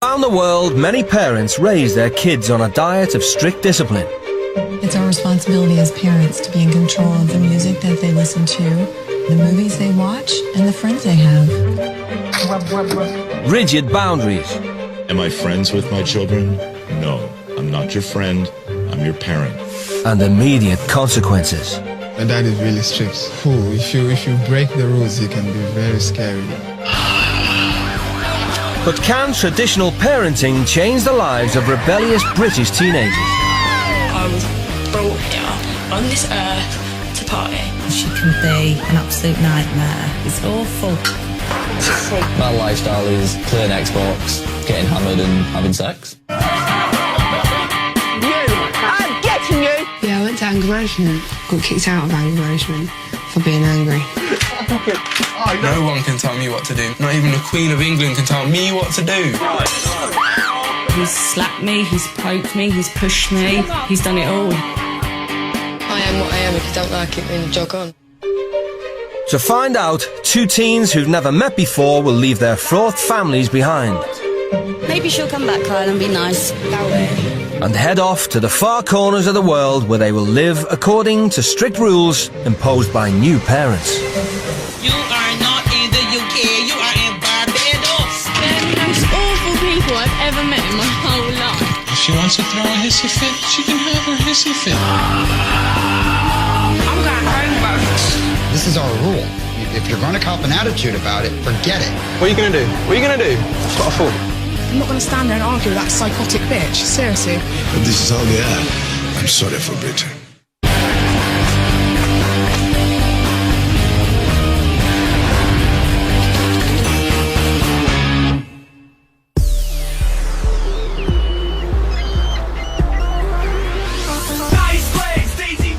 Around the world, many parents raise their kids on a diet of strict discipline. It's our responsibility as parents to be in control of the music that they listen to, the movies they watch, and the friends they have. Rigid boundaries. Am I friends with my children? No, I'm not your friend, I'm your parent. And immediate consequences. My dad is really strict. If you break the rules, it can be very scary. But can traditional parenting change the lives of rebellious British teenagers? I was brought here on this earth to party. She can be an absolute nightmare. It's awful. My lifestyle is playing Xbox, getting hammered and having sex. I'm getting you! Yeah, I went to anger management. Got kicked out of anger management for being angry. No one can tell me what to do. Not even the Queen of England can tell me what to do. He's slapped me, he's poked me, he's pushed me, he's done it all. I am what I am. If you don't like it, then jog on. To find out, two teens who've never met before will leave their fraught families behind. Maybe she'll come back, Kyle, and be nice. Doubt it. And head off to the far corners of the world where they will live according to strict rules imposed by new parents. You are not in the UK, you are in Barbados. They're the most awful people I've ever met in my whole life. If she wants to throw a hissy fit, she can have her hissy fit. I'm going home, folks. This is our rule. If you're going to cop an attitude about it, forget it. What are you going to do? What are you going to do? That's what I thought. I'm not going to stand there and argue with that psychotic bitch. Seriously. But this is all we have. I'm sorry for Britain.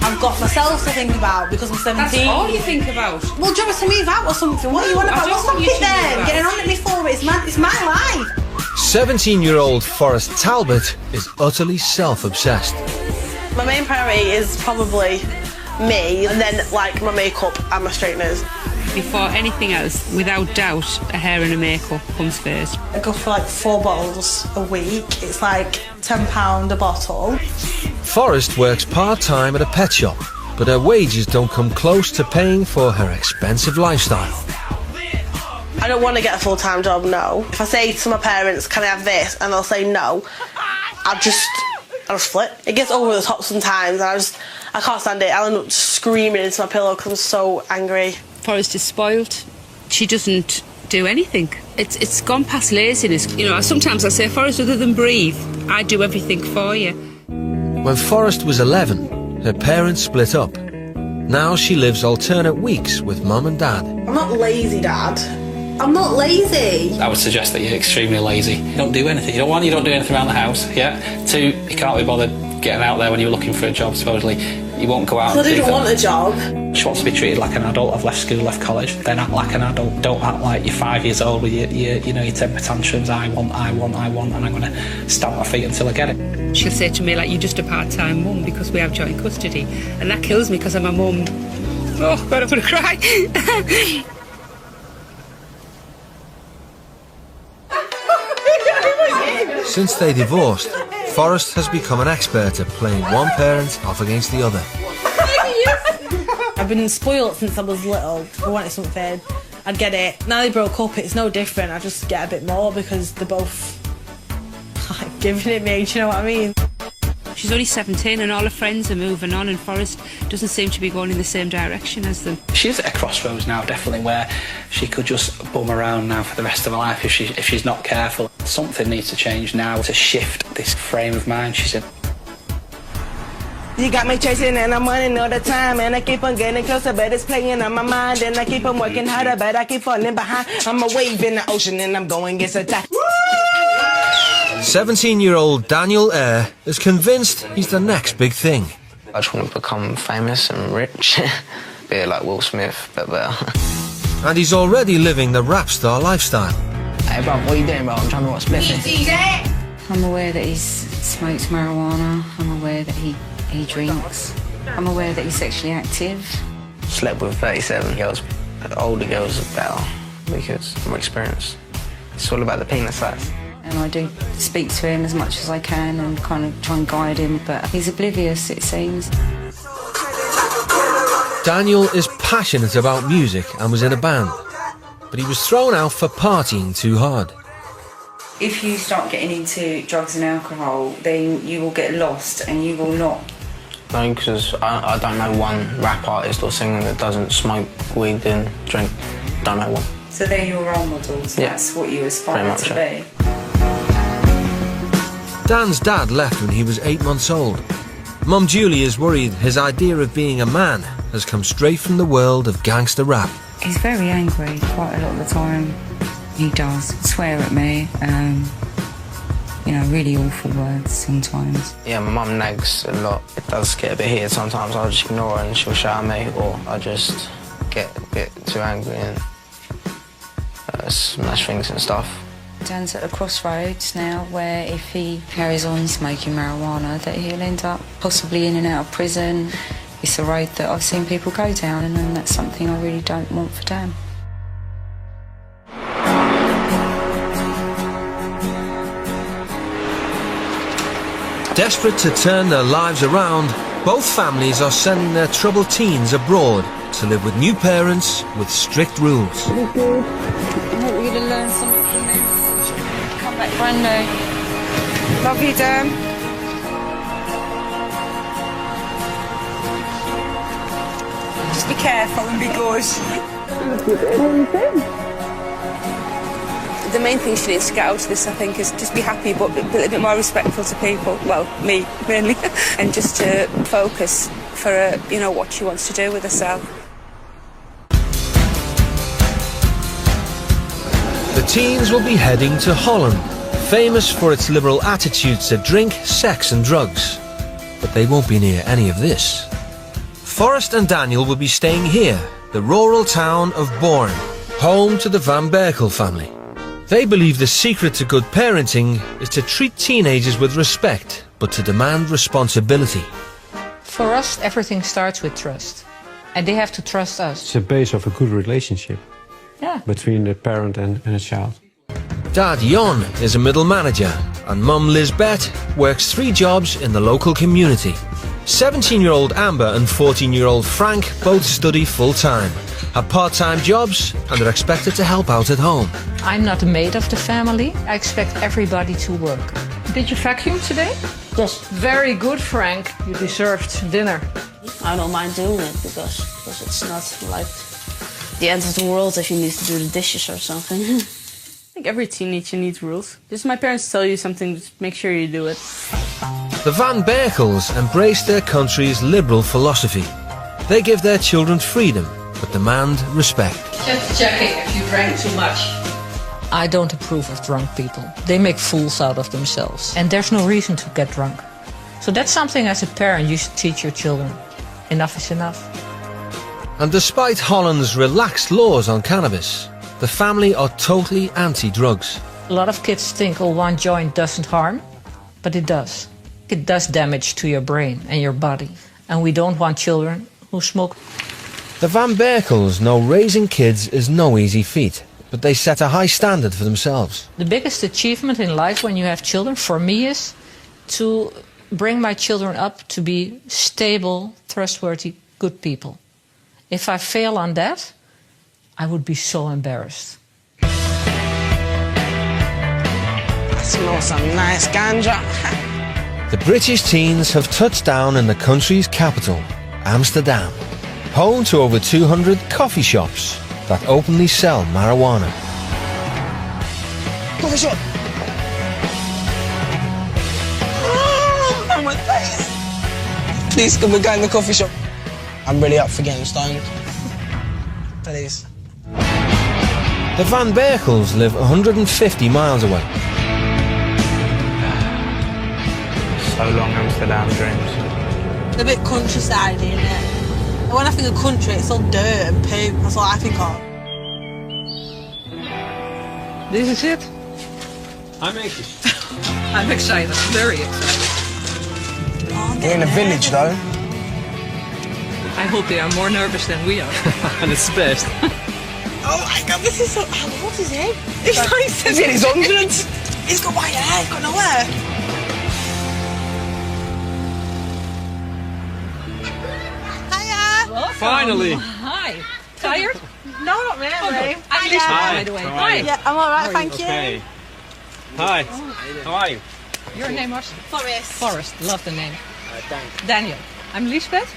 I've got myself to think about because I'm 17. That's all you think about. Well, do you want us to move out or something? What do you want about? What's wrong with them? Getting on at me for it. It's my life. 17-year-old Forrest Talbot is utterly self-obsessed. My main priority is probably me, and then like my makeup and my straighteners. Before anything else, without doubt, a hair and a makeup comes first. I go for like 4 bottles a week. It's like £10 a bottle. Forrest works part-time at a pet shop, but her wages don't come close to paying for her expensive lifestyle. I don't want to get a full-time job, no. If I say to my parents, can I have this? And they'll say no, I'll just flip. It gets over the top sometimes, and I can't stand it. I'll end up just screaming into my pillow because I'm so angry. Forrest is spoiled. She doesn't do anything. It's gone past laziness. You know, sometimes I say, Forrest, other than breathe, I do everything for you. When Forrest was 11, her parents split up. Now she lives alternate weeks with Mum and Dad. I'm not lazy, Dad. I'm not lazy. I would suggest that you're extremely lazy. You don't do anything. You don't do anything around the house, yeah? 2, you can't be bothered getting out there when you're looking for a job, supposedly. You won't go out I don't want a job. She wants to be treated like an adult. I've left school, left college. Then act like an adult. Don't act like you're 5 years old with your temper tantrums. I want, and I'm going to stamp my feet until I get it. She'll say to me, like, you're just a part-time mum because we have joint custody. And that kills me because I'm a mum. Oh, God, I'm going to cry. Since they divorced, Forrest has become an expert at playing one parent off against the other. I've been spoiled since I was little. If I wanted something, I'd get it. Now they broke up, it's no different. I just get a bit more because they're both like giving it me, do you know what I mean? She's only 17 and all her friends are moving on, and Forrest doesn't seem to be going in the same direction as them. She's at a crossroads now, definitely, where she could just bum around now for the rest of her life if she's not careful. Something needs to change now to shift this frame of mind she's in. You got me chasing and I'm running all the time, and I keep on getting closer, but it's playing on my mind, and I keep on working harder, but I keep falling behind. I'm a wave in the ocean and I'm going against a tide. 17-year-old Daniel Eyre is convinced he's the next big thing. I just want to become famous and rich. Be like Will Smith, but better. And he's already living the rap star lifestyle. Hey, bro, what are you doing, bro? I'm trying to watch Spliffy. I'm aware that he smokes marijuana. I'm aware that he drinks. I'm aware that he's sexually active. Slept with 37 girls. The older girls are better because I'm experienced. It's all about the penis size. And I do speak to him as much as I can and kind of try and guide him, but he's oblivious, it seems. Daniel is passionate about music and was in a band, but he was thrown out for partying too hard. If you start getting into drugs and alcohol, then you will get lost and you will not. No, because I don't know one rap artist or singer that doesn't smoke weed and drink. Don't know one. So they're your role models, Yeah. That's what you aspire to be. Dan's dad left when he was 8 months old. Mum Julie is worried his idea of being a man has come straight from the world of gangster rap. He's very angry quite a lot of the time. He does swear at me, you know, really awful words sometimes. Yeah, my mum nags a lot. It does get a bit heated sometimes. I'll just ignore her and she'll shout at me, or I just get a bit too angry and smash things and stuff. Dan's at a crossroads now where if he carries on smoking marijuana that he'll end up possibly in and out of prison. It's a road that I've seen people go down and that's something I really don't want for Dan. Desperate to turn their lives around, both families are sending their troubled teens abroad to live with new parents with strict rules. I hope you're going to learn something from this. Come back brand new. Love you, Dan. Just be careful and be good. The main thing she needs to get out of this, I think, is just be happy but be a little bit more respectful to people. Well, me, mainly. And just to focus for, you know, what she wants to do with herself. The teens will be heading to Holland, famous for its liberal attitudes to drink, sex and drugs. But they won't be near any of this. Forrest and Daniel will be staying here, the rural town of Born, home to the Van Berkel family. They believe the secret to good parenting is to treat teenagers with respect, but to demand responsibility. For us, everything starts with trust. And they have to trust us. It's a base of a good relationship between the parent and a child. Dad Jon is a middle manager, and Mum Lisbeth works 3 jobs in the local community. 17-year-old Amber and 14-year-old Frank both study full-time, have part-time jobs, and are expected to help out at home. I'm not the maid of the family. I expect everybody to work. Did you vacuum today? Yes. Very good, Frank. You deserved dinner. I don't mind doing it because it's not like the end of the world if you need to do the dishes or something. I think every teenager needs rules. Just my parents tell you something, just make sure you do it. The Van Berkels embrace their country's liberal philosophy. They give their children freedom, but demand respect. Just checking if you drank too much. I don't approve of drunk people. They make fools out of themselves. And there's no reason to get drunk. So that's something as a parent you should teach your children. Enough is enough. And despite Holland's relaxed laws on cannabis, the family are totally anti-drugs. A lot of kids think, oh, one joint doesn't harm, but it does. It does damage to your brain and your body. And we don't want children who smoke. The Van Berkels know raising kids is no easy feat, but they set a high standard for themselves. The biggest achievement in life when you have children, for me, is to bring my children up to be stable, trustworthy, good people. If I fail on that, I would be so embarrassed. I smell some nice ganja. The British teens have touched down in the country's capital, Amsterdam, home to over 200 coffee shops that openly sell marijuana. Coffee shop. Oh, my face. Please, can we go in the coffee shop? I'm really up for getting stoned. Please. The Van Berkels live 150 miles away. So long Amsterdam dreams. A bit countryside, isn't it? When I think of country, it's all dirt and poop. That's what I think of. This is it? I'm anxious. I'm excited, very excited. We're in a village, though. I hope they are more nervous than we are. And it's the best. Oh my god, this is so... What is it? It's like... He's in his hundreds. He's got white hair, he's got nowhere. Hiya. Finally. Hi. Tired? No, not really. I'm Lisbeth, by the way. Hi. Yeah, I'm alright, thank you. Okay. Hi. How are you? Your name was? Forrest. Forrest. Love the name. Daniel. I'm Lisbeth.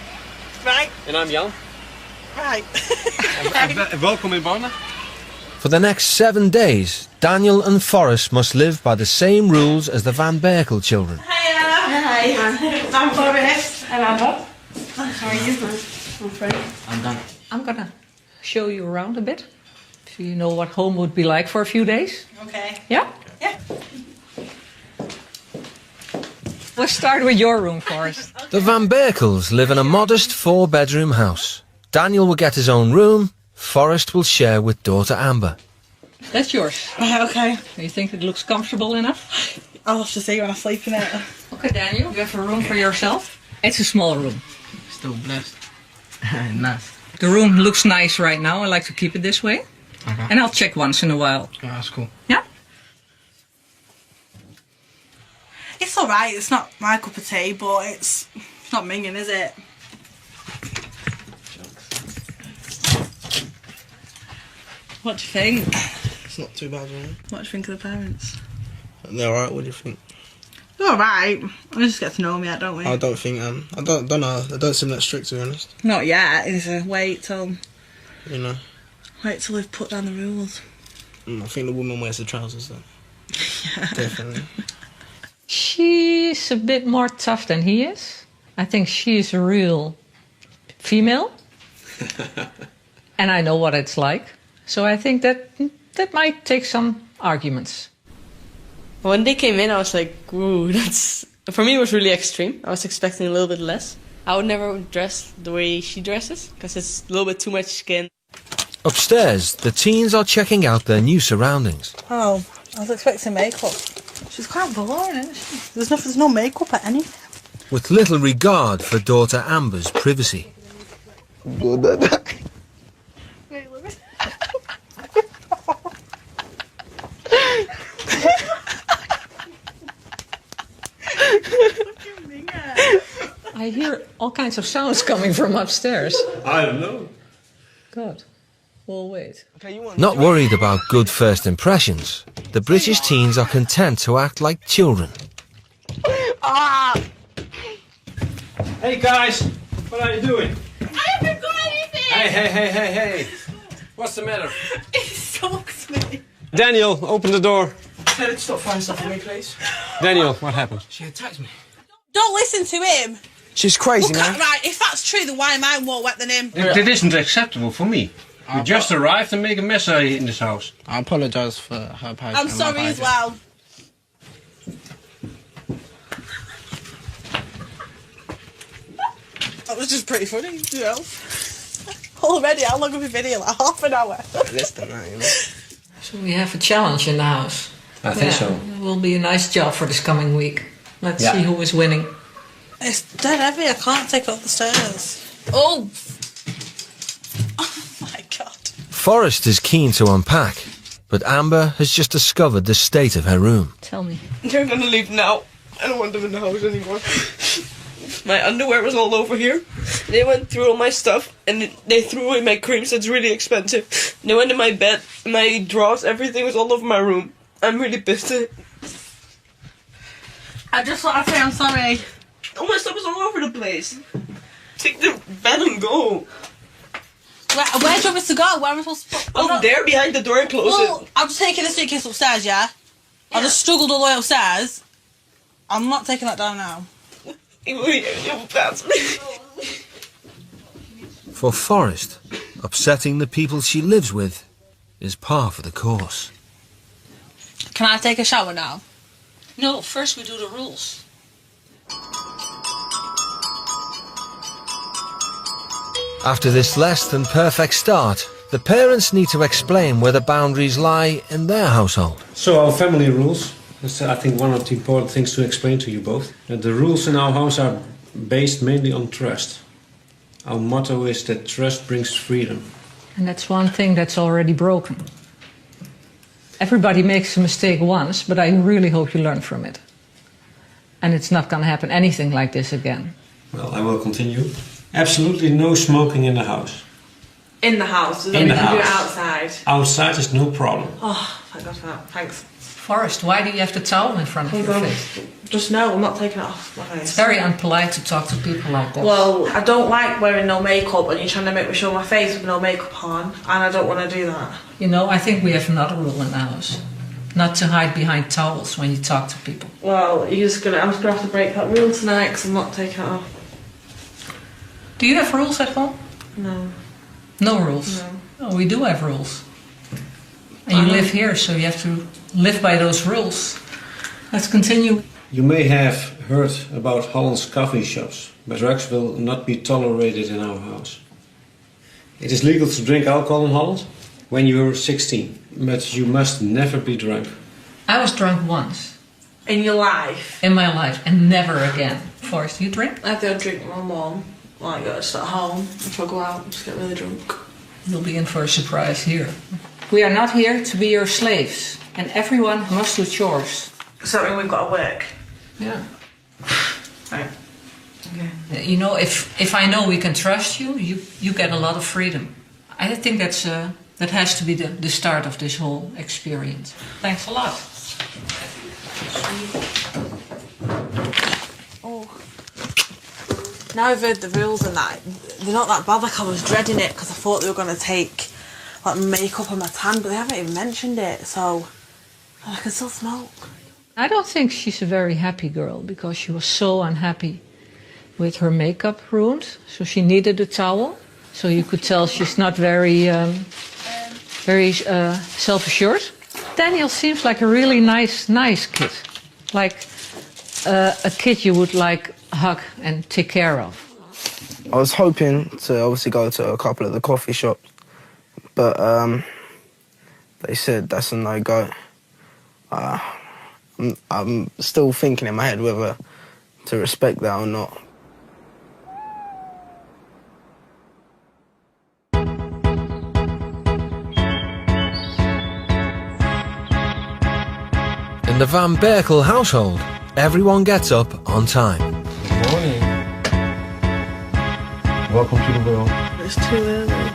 Right. And I'm Jan. Right. Welcome in Barna. For the next 7 days, Daniel and Forrest must live by the same rules as the Van Berkel children. Hiya. Hi. I'm Forrest. And I'm Bob. How are you? I'm Frank. I'm done. I'm gonna show you around a bit, so you know what home would be like for a few days. Okay. Yeah? Yeah. Let's start with your room, Forrest. The Van Berkels live in a modest 4-bedroom house. Daniel will get his own room. Forrest will share with daughter Amber. That's yours. Okay. You think it looks comfortable enough? I'll have to see when I sleep in it. Okay, Daniel, you have a room for yourself. It's a small room. Still blessed. Nice. The room looks nice right now. I like to keep it this way. Okay. And I'll check once in a while. Yeah, that's cool. Yeah? It's alright, it's not my cup of tea, but it's not minging, is it? What do you think? It's not too bad, really. What do you think of the parents? They're alright, what do you think? They're alright. We just get to know them yet, don't we? I don't think, I don't know. They don't seem that strict, to be honest. Not yet. It's a wait till You know? we've put down the rules. I think the woman wears the trousers, though. Yeah. Definitely. She's a bit more tough than he is. I think she's a real female. And I know what it's like. So I think that might take some arguments. When they came in, I was like, ooh, that's... For me, it was really extreme. I was expecting a little bit less. I would never dress the way she dresses, because it's a little bit too much skin. Upstairs, the teens are checking out their new surroundings. Oh, I was expecting makeup. She's quite boring, isn't she? There's no makeup at anything. With little regard for daughter Amber's privacy. I hear all kinds of sounds coming from upstairs. I don't know. God. We'll wait. Not worried about good first impressions, the British teens are content to act like children. Ah! Hey guys, what are you doing? I haven't got anything! Hey. What's the matter? He sucks me. Daniel, open the door. Tell her to stop throwing stuff at me, please. Daniel, what happened? She attacked me. Don't listen to him. She's crazy, Look man. at, right, if that's true, then why am I more wet than him? That isn't acceptable for me. You just arrived and make a mess in this house. I apologise for her behaviour. I'm sorry as well. That was just pretty funny, you know. Already, how long have we been here? Like half an hour. Less than that, you know. So we have a challenge in the house. I think so. It will be a nice job for this coming week. Let's see who is winning. It's dead heavy, I can't take it up the stairs. Oh! Oh my god. Forrest is keen to unpack, but Amber has just discovered the state of her room. Tell me. They're gonna leave now. I don't want them in the house anymore. My underwear was all over here. They went through all my stuff and they threw away my creams. That's really expensive. They went in my bed, my drawers, everything was all over my room. I'm really pissed. I just want to say I'm sorry. All my stuff is all over the place. Take the bed and go. Where do you want me to go? Where am I supposed to put? I'm there behind the door and close it. I'm just taking the suitcase upstairs, yeah? I just struggled all the way upstairs. I'm not taking that down now. For Forrest, upsetting the people she lives with is par for the course. Can I take a shower now? No, first we do the rules. After this less than perfect start, the parents need to explain where the boundaries lie in their household. So our family rules. That's, I think, one of the important things to explain to you both. The rules in our house are based mainly on trust. Our motto is that trust brings freedom. And that's one thing that's already broken. Everybody makes a mistake once, but I really hope you learn from it. And it's not going to happen anything like this again. Well, I will continue. Absolutely no smoking in the house. In the house? In the house. Do it outside? Outside is no problem. Oh, thank God for that. Thanks. Forrest, why do you have the towel in front of your face? Just no, I'm not taking it off my face. It's very unpolite to talk to people like that. Well, I don't like wearing no makeup and you're trying to make me show my face with no makeup on, and I don't want to do that. You know, I think we have another rule in the house. Not to hide behind towels when you talk to people. Well, I'm just gonna have to break that rule tonight because I'm not taking it off. Do you have rules at home? No. No rules? No. Oh, we do have rules. And you live here, so you have to live by those rules. Let's continue. You may have heard about Holland's coffee shops, but drugs will not be tolerated in our house. It is legal to drink alcohol in Holland when you're 16, but you must never be drunk. I was drunk once. In your life? In my life, and never again. Forrest, you drink? I don't drink with my mum. Like, just at home. If I go out, I just get really drunk. You'll be in for a surprise here. We are not here to be your slaves, and everyone must do chores. Does that mean we've got to work? Yeah. Right. Okay. You know, if I know we can trust you, you get a lot of freedom. I think that has to be the start of this whole experience. Thanks a lot. Oh. Now I've heard the rules and that, they're not that bad. Like, I was dreading it because I thought they were going to take like makeup on my tan, but they haven't even mentioned it, so I can still smoke. I don't think she's a very happy girl because she was so unhappy with her makeup ruined, so she needed a towel. So you could tell she's not very self-assured. Daniel seems like a really nice kid, like a kid you would like hug and take care of. I was hoping to obviously go to a couple of the coffee shops, but they said that's a no-go. I'm still thinking in my head whether to respect that or not. In the Van Berkel household, everyone gets up on time. Good morning. Welcome to the world. It's too early.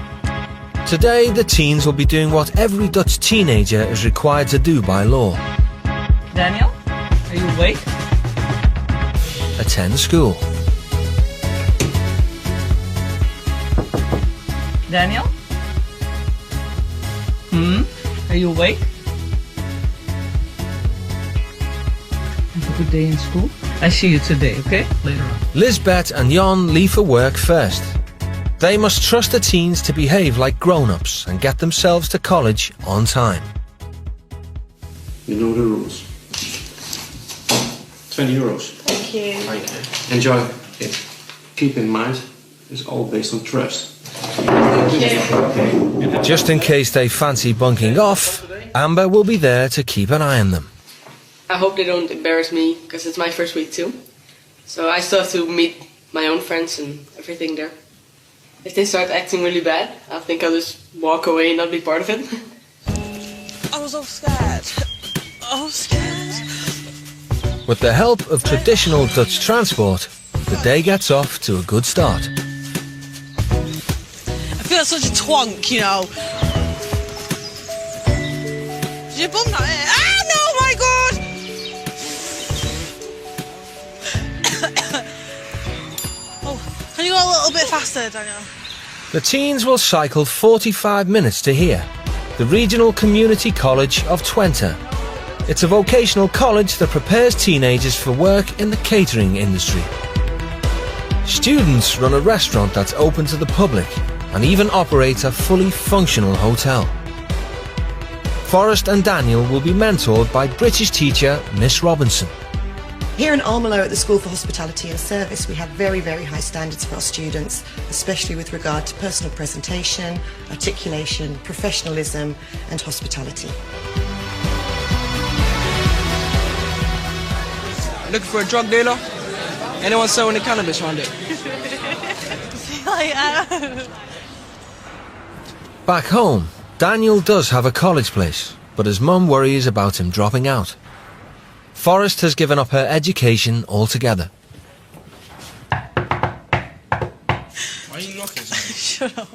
Today, the teens will be doing what every Dutch teenager is required to do by law. Daniel, are you awake? Attend school. Daniel? Are you awake? Have a good day in school. I see you today, okay? Later on. Lisbeth and Jan leave for work first. They must trust the teens to behave like grown-ups and get themselves to college on time. You know the rules. 20 euros. Thank you. Thank you. Enjoy it. Keep in mind, it's all based on trust. Just in case they fancy bunking off, Amber will be there to keep an eye on them. I hope they don't embarrass me, because it's my first week too. So I still have to meet my own friends and everything there. If they start acting really bad, I think I'll just walk away and not be part of it. I was so scared. I was scared. With the help of traditional Dutch transport, the day gets off to a good start. I feel like such a twonk, you know. Did you bump that in? Ah, no, my God! Oh, can you go a little bit faster, Daniel? The teens will cycle 45 minutes to here, the Regional Community College of Twente. It's a vocational college that prepares teenagers for work in the catering industry. Students run a restaurant that's open to the public and even operate a fully functional hotel. Forrest and Daniel will be mentored by British teacher Miss Robinson. Here in Almelo at the School for Hospitality and Service, we have very, very high standards for our students, especially with regard to personal presentation, articulation, professionalism and hospitality. Looking for a drug dealer? Anyone selling the cannabis around it? Back home, Daniel does have a college place, but his mum worries about him dropping out. Forrest has given up her education altogether. Why are you knocking? Shut up.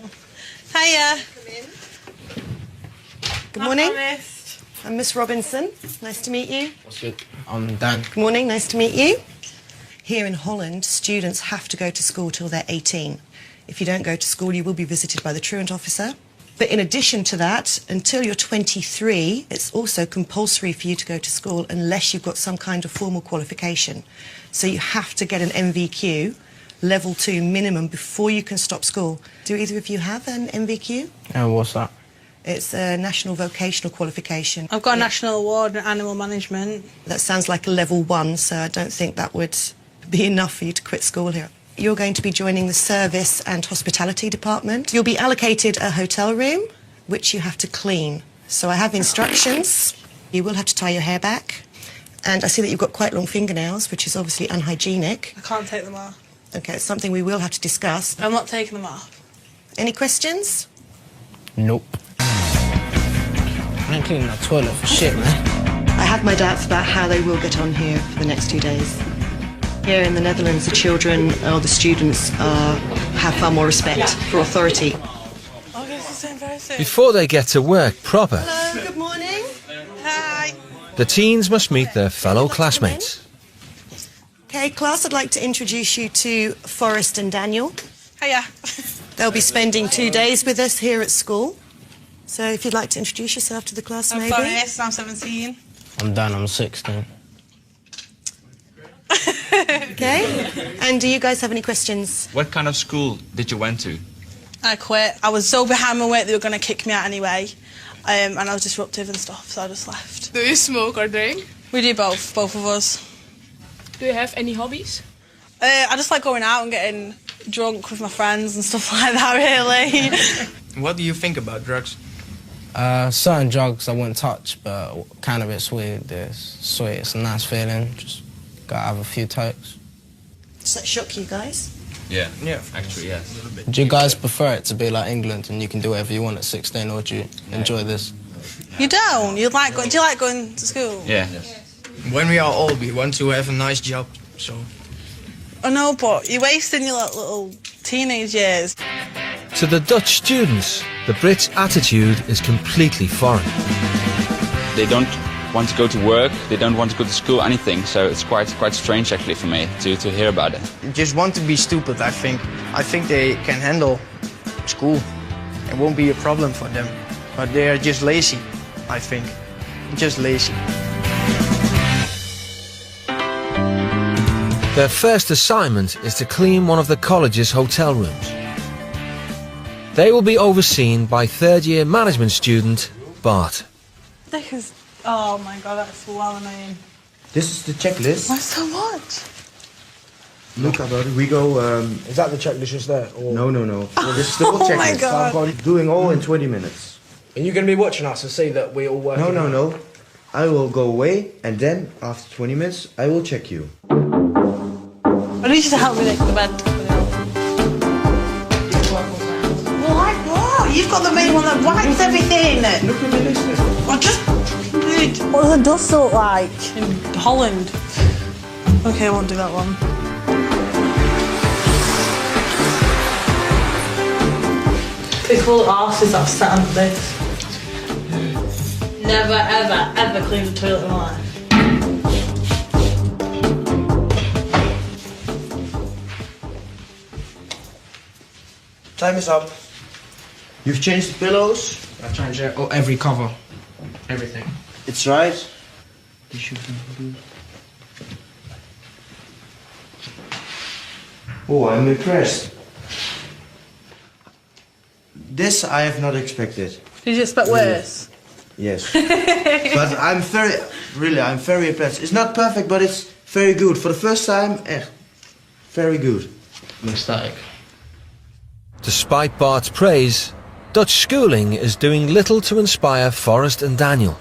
Hiya. Good morning. I'm Miss Robinson. Nice to meet you. What's good? I'm Dan. Good morning. Nice to meet you. Here in Holland, students have to go to school till they're 18. If you don't go to school, you will be visited by the truant officer. But in addition to that, until you're 23, it's also compulsory for you to go to school unless you've got some kind of formal qualification. So you have to get an MVQ, level 2 minimum, before you can stop school. Do either of you have an MVQ? What's that? It's a national vocational qualification. I've got a national award in animal management. That sounds like a level 1, so I don't think that would be enough for you to quit school here. You're going to be joining the service and hospitality department. You'll be allocated a hotel room, which you have to clean. So I have instructions. You will have to tie your hair back. And I see that you've got quite long fingernails, which is obviously unhygienic. I can't take them off. Okay, it's something we will have to discuss. I'm not taking them off. Any questions? Nope. I ain't cleaning that toilet for shit, man. I have my doubts about how they will get on here for the next 2 days. Here in the Netherlands, the children or the students have far more respect for authority. Before they get to work proper, Hello, good morning. Hi. the teens must meet their fellow classmates. Okay, class, I'd like to introduce you to Forrest and Daniel. Hiya. They'll be spending 2 days with us here at school. So if you'd like to introduce yourself to the class, I'm maybe. Forrest, I'm 17. I'm Dan, I'm 16. Okay. And do you guys have any questions? What kind of school did you went to? I quit. I was so behind my weight they were going to kick me out anyway. And I was disruptive and stuff, so I just left. Do you smoke or drink? We do both of us. Do you have any hobbies? I just like going out and getting drunk with my friends and stuff like that, really. What do you think about drugs? Certain drugs I wouldn't touch, but cannabis, weed, it's sweet, it's a nice feeling. Just gotta have a few tokes. Does that shock you guys? Yeah, actually, yes. Do you guys prefer it to be like England and you can do whatever you want at 16, or do you enjoy this? You don't? Do you like going to school? Yeah. When we are old, we want to have a nice job, so... I know, but you're wasting your little teenage years. To the Dutch students, the Brits' attitude is completely foreign. They don't want to go to work, they don't want to go to school, anything, so it's quite strange actually for me to hear about it. Just want to be stupid, I think. I think they can handle school. It won't be a problem for them. But they are just lazy, I think. Just lazy. Their first assignment is to clean one of the college's hotel rooms. They will be overseen by third-year management student Bart. Oh my god, that's well annoying. This is the checklist. Why so much? Look about it. We go. Is that the checklist just there? Or? No. Well, this is the whole Oh my checklist. God. I'm going doing all in 20 minutes. And you're going to be watching us and see that we all work. No. I will go away, and then after 20 minutes, I will check you. I need you to help me make the bed. What? You've got the main one that wipes everything. Look at the list. What does a dust look like in Holland? Okay, I won't do that one. It's full of arses that sat on this. Never, ever cleaned the toilet in my life. Time is up. You've changed the pillows. I changed every cover. Everything. It's right. Oh, I'm impressed. This I have not expected. Did you expect worse? Yes. But I'm very impressed. It's not perfect, but it's very good. For the first time, echt. Very good. Mistake. Despite Bart's praise, Dutch schooling is doing little to inspire Forrest and Daniel.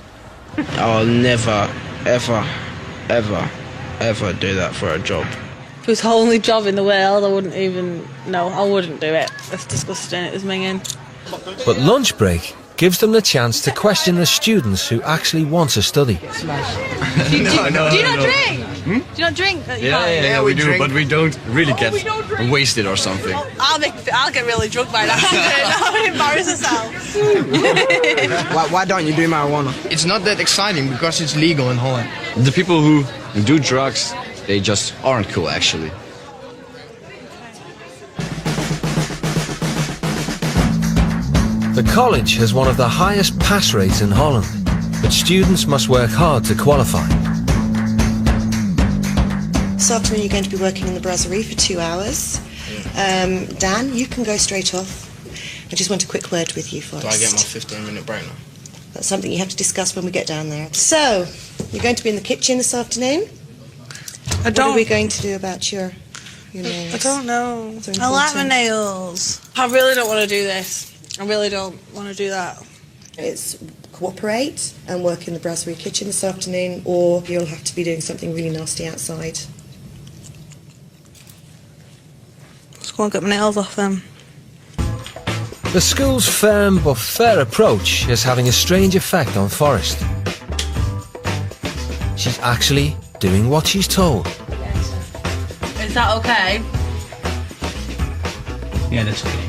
I'll never, ever do that for a job. If it was the only job in the world, I wouldn't do it. It's disgusting, it was minging. But lunch break gives them the chance to question the students who actually want to study. Do you not drink? Do you not drink? Yeah, we do, but we don't really get wasted or something. I'll get really drunk by that. I'll embarrass myself. Why don't you do marijuana? It's not that exciting because it's legal in Holland. The people who do drugs, they just aren't cool, actually. The college has one of the highest pass rates in Holland, but students must work hard to qualify. This afternoon you're going to be working in the brasserie for 2 hours. Dan, you can go straight off. I just want a quick word with you first. Do I get my 15-minute break now? That's something you have to discuss when we get down there. So, you're going to be in the kitchen this afternoon? What are we going to do about your nails? I don't know. I like my nails. I really don't want to do this. I really don't want to do that. It's cooperate and work in the brasserie kitchen this afternoon, or you'll have to be doing something really nasty outside. Just go and get my nails off them. The school's firm but fair approach is having a strange effect on Forrest. She's actually doing what she's told. Is that okay? Yeah, that's okay.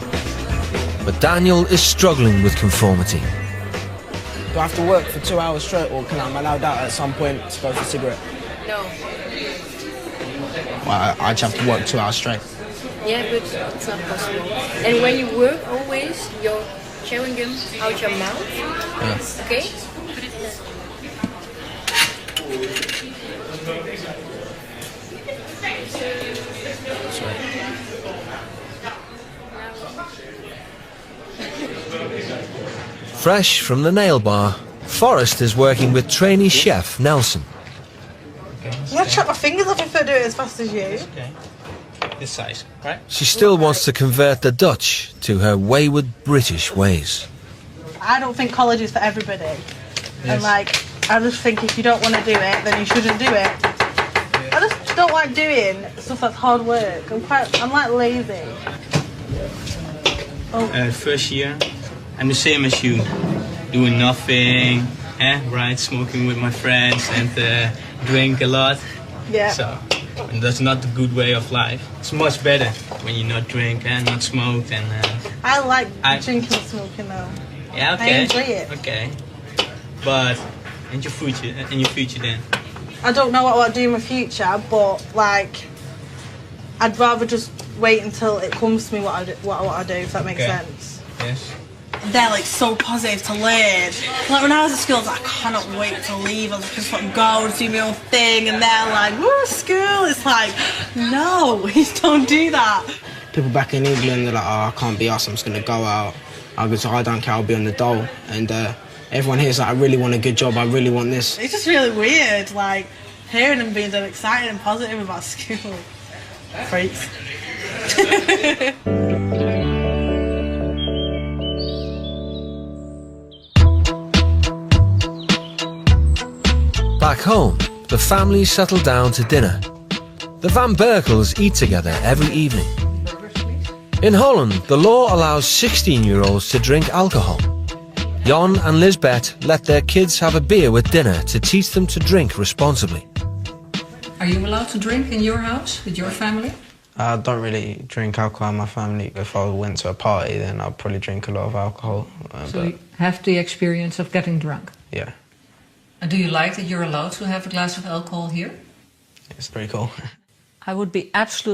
But Daniel is struggling with conformity. Do I have to work for 2 hours straight, or can I be allowed out at some point to go for a cigarette? No. Well, I just have to work 2 hours straight. Yeah, but it's not possible. And when you work, always you're chewing gum out your mouth. Yeah. Okay? Fresh from the nail bar, Forrest is working with trainee chef Nelson. I'm going to chop my fingers off if I do it as fast as you. Okay. This size, right? She still wants to convert the Dutch to her wayward British ways. I don't think college is for everybody. Yes. And I just think if you don't want to do it, then you shouldn't do it. I just don't like doing stuff that's hard work. I'm like lazy. First year, I'm the same as you, doing nothing, right? Smoking with my friends and drink a lot. Yeah. So, and that's not the good way of life. It's much better when you not drink and not smoke and. I like drinking and smoking though. Yeah, okay. I enjoy it. Okay. But in your future then. I don't know what I'll do in my future, but I'd rather just wait until it comes to me what I do, if that makes sense. Yes. They're so positive to learn. When I was at school, I was like, I cannot wait to leave. I was just want to go and do my own thing, and they're like, woo, school. It's like, no, don't do that. People back in England, they're like, oh, I can't be asked, I'm just going to go out. I go, I don't care, I'll be on the dole. And everyone here is like, I really want a good job, I really want this. It's just really weird, hearing them being so excited and positive about school. Freaks. Back home, the family settle down to dinner. The Van Berkels eat together every evening. In Holland, the law allows 16-year-olds to drink alcohol. Jan and Lisbeth let their kids have a beer with dinner to teach them to drink responsibly. Are you allowed to drink in your house with your family? I don't really drink alcohol in my family. If I went to a party, then I'd probably drink a lot of alcohol. So you have the experience of getting drunk? Yeah. And do you like that you're allowed to have a glass of alcohol here? It's pretty cool. I would be absolutely